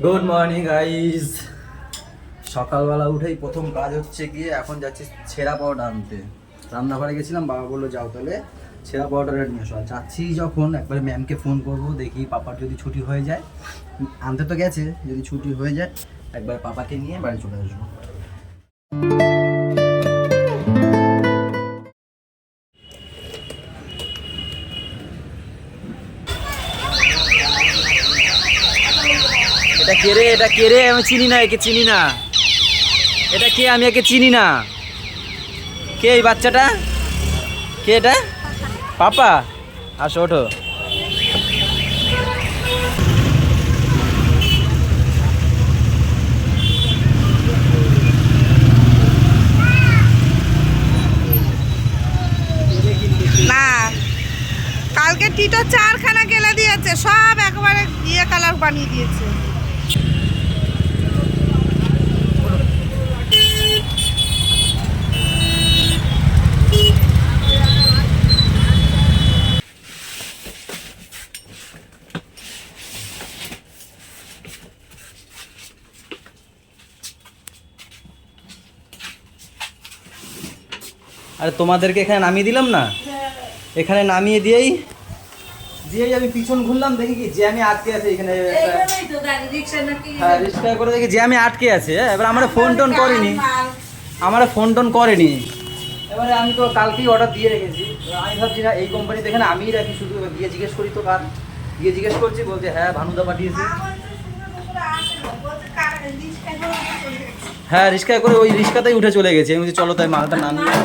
Good morning guys. সকালবেলা উঠেই প্রথম কাজ হচ্ছে গিয়ে এখন যাচ্ছি ছেঁড়া পাউডার আনতে। রান্নাঘরে গেছিলাম, বাবা বললো যাও তাহলে ছেঁড়া পাউডার নিয়ে আসো। যাচ্ছি যখন একবারে ম্যামকে ফোন করবো, দেখি পাপার যদি ছুটি হয়ে যায়, আনতে তো গেছে, যদি ছুটি হয়ে যায় একবার পাপাকে নিয়ে বাড়ি চলে আসবো। এটা কে রে? এটা কে রে? আমি চিনি না, একে চিনি না। এটা কে? আমি একে চিনি না। কে এই বাচ্চাটা? কে এটা? পাপা, আসো ওঠো। না, কালকে টিটো 4খানা গেলে দিয়েছে, সব একবারে ইয়ে কালার বানিয়ে দিয়েছে। আরে তোমাদেরকে এখানে নামিয়ে দিলাম না, এখানে নামিয়ে দিয়েই আমি পিছন ঘুরলাম, দেখি কি জ্যামে আটকে আছে এখানে। হ্যাঁ, রিক্সা করে দেখি জ্যামে আটকে আছে। এবার আমার ফোন টোন করেনি। এবারে আমি তো কালকেই অর্ডার দিয়ে রেখেছি। আমি ভাবছি না এই কোম্পানিতে এখানে আমিই রাখি, শুধু গিয়ে জিজ্ঞেস করি তো কার, গিয়ে জিজ্ঞেস করছি, বলছে হ্যাঁ ভানুদা পাঠিয়েছে। হ্যাঁ, রিক্সায় করে ওই রিক্সাতেই উঠে চলে গেছে। আমি বলছি চলো তাই মালটা নামিয়ে।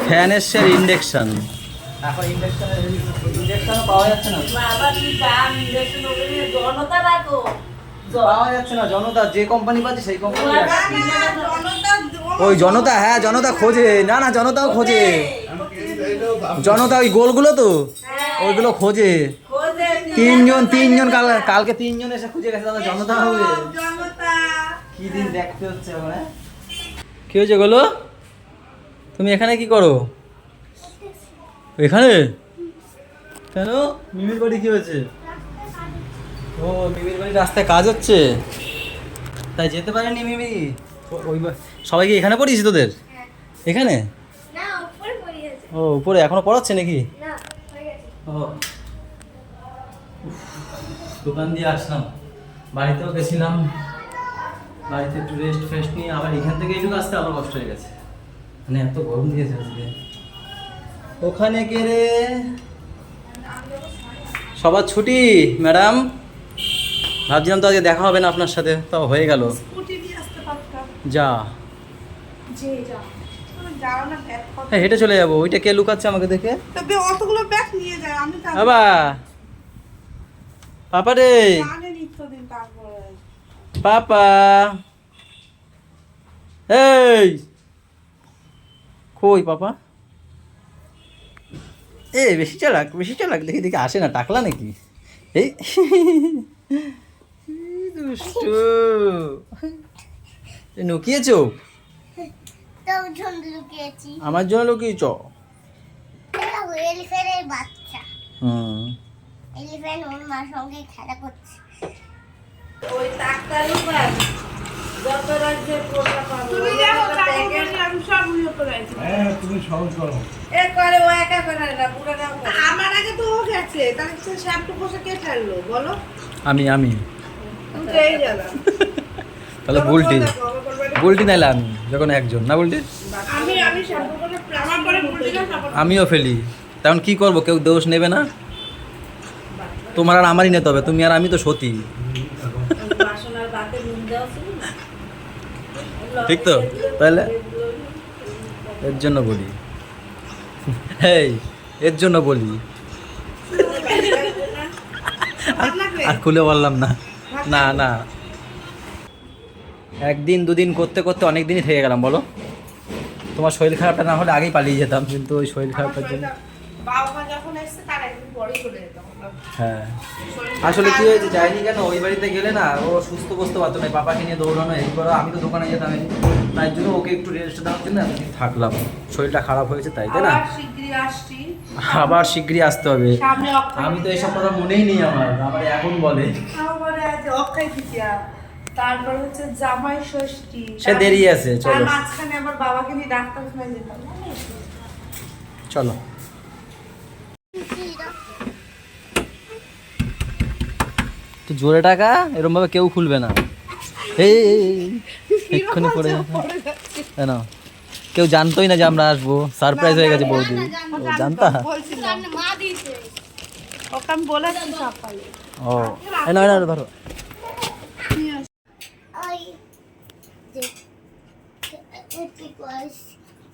ফ্যান এসছে আর ইন্ডাকশন। এখন ইন্ডাকশনও পাওয়া যাচ্ছে না, পাওয়া যাচ্ছে না। জনতা যে কোম্পানি পাচ্ছে সেই কোম্পানি। ওই জনতা, হ্যাঁ জনতা খোঁজে। না না, জনতাও খোঁজে। জনতা ওই গোলগুলো তো, ওইগুলো খোঁজে। তিনজন কালকে 3জন এসে খুঁজে গেছে। দাদা জনতা হবে, কি দিন দেখতে হচ্ছে এখন। কি হয়েছে গোলো? তুমি এখানে কি করো? এখানে কেন? মিমির বাড়ি কি হয়েছে? ও, মিমির বাড়ির রাস্তায় কাজ হচ্ছে, তাই যেতে পারেনি মিমি। ওই সবাইকে এখানে পড়িয়েছি তোদের? এখানে? ও, উপরে এখনো পড়াচ্ছে নাকি? ও, দোকান দিয়ে আসলাম, বাড়িতেও গেছিলাম, বাড়িতে একটু রেস্ট নিয়ে আবার এখান থেকে এইটুকু আসতে আবার কষ্ট হয়ে গেছে। মানে এত গরম দিয়েছে আজকে। ওখানে কে রে? সবার ছুটি ম্যাডাম। ভাবছিলাম তো আজকে দেখা হবে না আপনার সাথে, তাও হয়ে গেল। যা, হ্যাঁ হেঁটে চলে যাবো। ওইটা কে লুকাচ্ছে আমাকে দেখে? অতগুলো ব্যাগ নিয়ে যায়, আমি বাবা, পাপা রে, পাপা, এই কই পাপা? বেশি চালাক দেখি দেখি আসে না, টাকলা নাকি? এই দুষ্টু, লুকিয়েছো? আমার জন্য লুকিয়েছ? আমি তাহলে বুলটি নাইলে আমি যখন একজন না বুলটি, আমিও ফেলি। তখন কি করবো? কেউ দোষ নেবে না। তোমার আর আমারই নিতে হবে, তুমি আর আমি তো সতী, ঠিক তো? তাহলে এর জন্য বলি, এর জন্য বলি। আর খুলে বললাম না, না না, একদিন দুদিন করতে করতে অনেক দিনই থেকে গেলাম। বলো, তোমার শরীর খারাপটা না হলে আগেই পালিয়ে যেতাম, কিন্তু ওই শরীর খারাপটার জন্য। হ্যাঁ, আসলে কি হয়েছে যাইনি কেন, ওই বাড়িতে গেলে না ও সুস্থ বসতে পারতো না, পাপাকে নিয়ে দৌড়ানো এই করো। আমি তো দোকানে যেতাম, তাই জন্য ওকে একটু রেস্ট দেওয়ার জন্য এতদিন থাকলাম। শরীরটা খারাপ হয়েছে তাই, তাই না? আবার শিগগিরই আসতে হবে। সামনে অক্ষয় আমি তো এইসব কথা মনেই নেই আমার, আবার এখন বলে। তারপরে আছে অক্ষয় তৃতীয়া, তারপর হচ্ছে জামাই ষষ্ঠী, সে দেরি আছে, তার চলো মাঝখানে আমার বাবাকে নিয়ে ডাক্তারখানায় যেতাম, জানিস? চলো। তো জোরে টাকা, এরকম ভাবে কেউ খুলবে না। এই এক্ষুনি পড়ে যাবে না, কেউ জানতোই না যে আমরা আসবো, সারপ্রাইজ হয়ে গেছে বৌদি। ও জানতা? বলছিলাম ওকে আমি বলেছি সকালে। ও এই না না ধরো। I did it because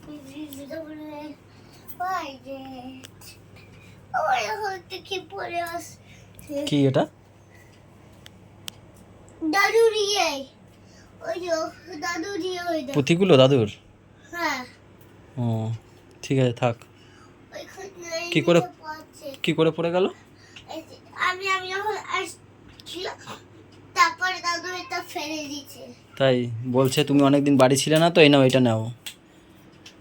we did why did oh I have to keep what else কি এটা? দাদু দিয়ে ওই যে দাদু দিয়ে ওই পুঁথিগুলো দাদুর? হ্যাঁ ও ঠিক আছে থাক। ওইখানে কি করে কি করে পড়ে গেল? আমি যখন আসছিলাম তারপরে দাদু এটা ফেলে দিয়েছে। তাই বলছে তুমি অনেকদিন বাড়ি ছিলে না তো, এই নাও এটা নাও,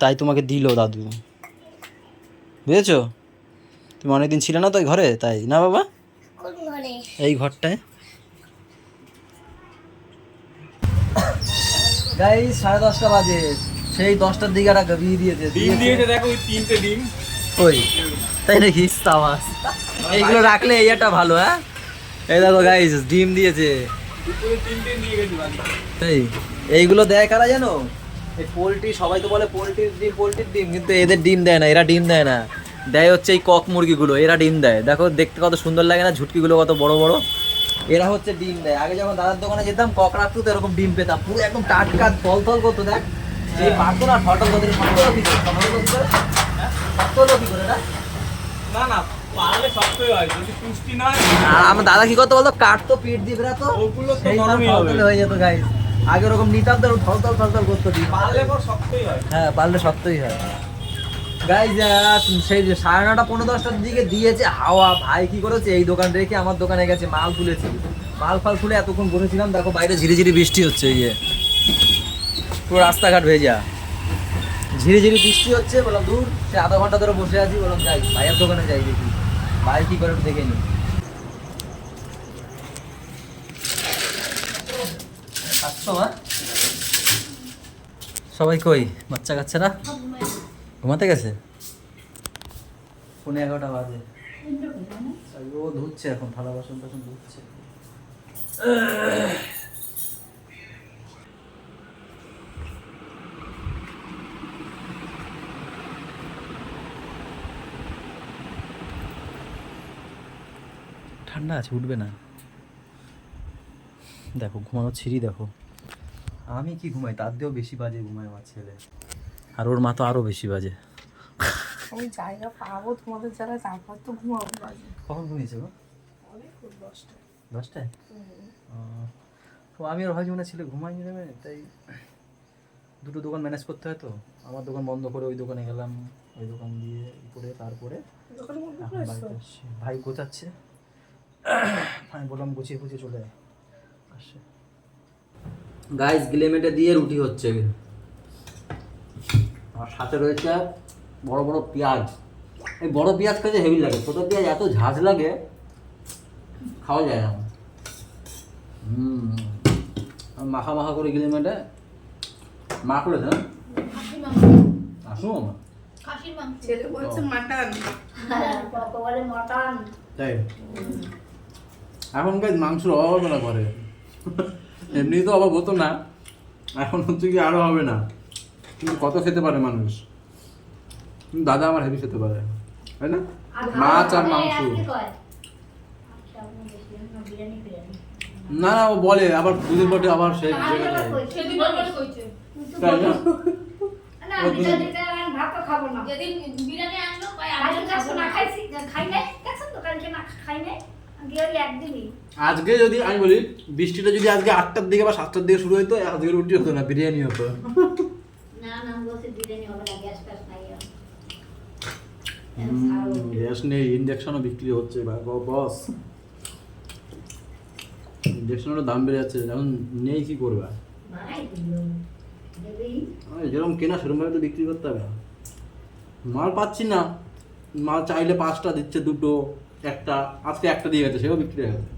তাই তোমাকে দিল দাদু, বুঝেছো? তুমি অনেকদিন ছিলে না তো ওই ঘরে, তাই না বাবা? কোন ঘরে? এই ঘরটায়। গাইস 10:30 বাজে, সেই 10টার দিকে একটা বিয়ে দিয়েছে। ডিম দিয়েছে দেখো, ওই 3টে ডিম। ওই তাই নাকি? সাবাস, এইগুলো রাখলে এই একটা ভালো। হ্যাঁ এই দেখো গাইস, ডিম দিয়েছে। দুপুরে 3টে নিয়ে গেছি বাড়ি। এইগুলো দেয় কারা জানো? এই পোলট্রি, সবাই তো বলে পোলট্রির ডিম, কিন্তু এদের ডিম দেয় না, এরা ডিম দেয় না, দেয় হচ্ছে এই কক মুরগিগুলো, এরা ডিম দেয়। দেখো দেখতে কত সুন্দর লাগে না, ঝুটকিগুলো কত বড় বড়, এরা হচ্ছে ডিম দেয়। আগে যখন দাদার দোকানে যেতাম, কক রাখতো তো এরকম ডিম পেতাম, পুরো একদম টাটকা থল থল করতো। দেখ এই পারতো না, ফটল করতে কি করে না? না না, পারলে শক্তই হয়, যদি পুষ্টি না হয়। আর আমার দাদা কি করতো বলতো, কাটতো পিঠ দিয়ে বেরাতো, ওগুলো তো সেই নরমই হবে। হয়ে যেত গাইস। আগে ওরকম নিতাম তো থল থল করতো ডিম। পারলে পর শক্তই হয়। হ্যাঁ পারলে শক্তই হয়। গাইজ সেই যে 9:30 পৌনে 10টার দিকে দিয়েছে হাওয়া। ভাই কি করেছে, এই দোকান রেখে আমার দোকানে গেছে, মাল তুলেছি, মাল ফাল খুলে এতক্ষণ বসেছিলাম। দেখো বাইরে ঝিরিঝিরি বৃষ্টি হচ্ছে, ইয়ে পুরো রাস্তাঘাট ভেজা, ঝিরিঝিরি বৃষ্টি হচ্ছে। বললাম দূর, সে আধা ঘন্টা ধরে বসে আছি, বললাম যাই ভাইয়ের দোকানে যাই, দেখি ভাই কি করে দেখে নি। সবাই কই? বাচ্চা কাচ্চারা ঘুমাতে গেছে? 11:30 বাজে। ও ধুচ্ছে এখন, থালা বাসন টাসন ধুচ্ছে। ঠান্ডা আছে, উঠবে না। দেখো ঘুমানো ছিঁড়ি দেখো, আমি কি ঘুমাই তার দিয়েও বেশি বাজে ঘুমায় আমার ছেলে, আর ওর মা তো আরো বেশি বাজে। আমি জায়গা পাবো তোমাদের যারা, তারপর তো ঘুমাবো। বাজে কখন ঘুমিয়েছে গো? 10টায়? তো আমি আর ভাবছি মানে ছেলে ঘুমাইনি নেবে, তাই দুটো দোকান ম্যানেজ করতে হয়। তো আমার দোকান বন্ধ করে ওই দোকানে গেলাম, ওই দোকান দিয়ে করে তারপরে এখন বাড়িতে আসছি। ভাই গোছাচ্ছে, আমি বললাম গুছিয়ে ফুছিয়ে চলে আসছে। গাইস গ্লেমেটে দিয়ে রুটি হচ্ছে, আর সাথে রয়েছে বড় বড় পেঁয়াজ। এই বড় পেঁয়াজ খেতে হেভি লাগে, ছোটো পেঁয়াজ এত ঝাঁঝ লাগে খাওয়া যায় না। মাখা মাখা করে গ্লেমেটে মা করেছে না? আসুন ছেলে বলছে মাটন। তাই এখন গাইজ মাংসের অভাব হবে না ঘরে, এমনি তো অভাব হতো না, এখন হচ্ছে কি আরো হবে না। কিন্তু কত খেতে পারে মানুষ, দাদা আমার হেভি খেতে পারে, তাই না? মাছ আর মাংস না, ও বলে আবার দুদিন পরে আবার সে তাই না? আজকে যদি আমি বলি বৃষ্টিটা যদি আজকে 8টার দিকে বা 7টার দিকে শুরু হইতো, আজকে রুটি হতো না, বিরিয়ানি হতো। গ্যাস নেই, ইন্ডাকশনও বিক্রি হচ্ছে বস, ইন্ডাকশনেরও দাম বেড়ে যাচ্ছে, এখন নেই কি করবে, যেরকম কেনা সেরকম ভাবে তো বিক্রি করতে হবে। মাল পাচ্ছি না, মাল চাইলে 5টা দিচ্ছে, 2টো, 1টা, আজকে 1টা দিয়ে গেছে, সেও বিক্রি হয়ে গেছে।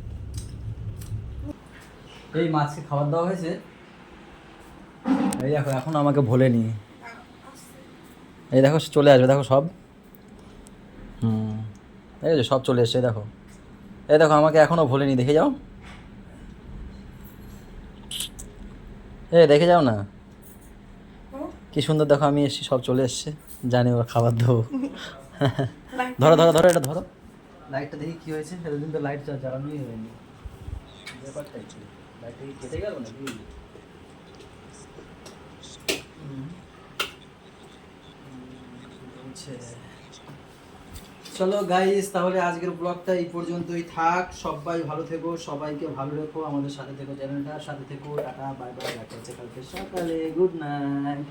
এই মাছকে খাবার দেওয়া হয়েছে, এই দেখো এখন আমাকে ভোলেনি, এই দেখো চলে আসবে, দেখো সব, এই যে সব চলে এসছে, দেখো, এই দেখো আমাকে এখনো ভোলেনি, দেখে যাও, এই দেখে যাও না কি সুন্দর, দেখো আমি এসছি, সব চলে এসছে, জানি ওরা খাবার দেবো। ধরো ধরো ধরো, এটা ধরো, লাইটটা দেখি কি হয়েছে, সেদিন তো লাইট জ্বালানোই হয়নি, ব্যাপারটাই কি, লাইটটা কি কেটে গেল নাকি? চলো গাইস, তাহলে আজকের ব্লগটা এই পর্যন্তই থাক। সবাই ভালো থেকো, সবাইকে ভালো রেখো, আমাদের সাথে থেকো, চ্যানেলটার সাথে থেকো, টাটা বাই বাই, দেখা হচ্ছে কালকে সকালে, গুড নাইট।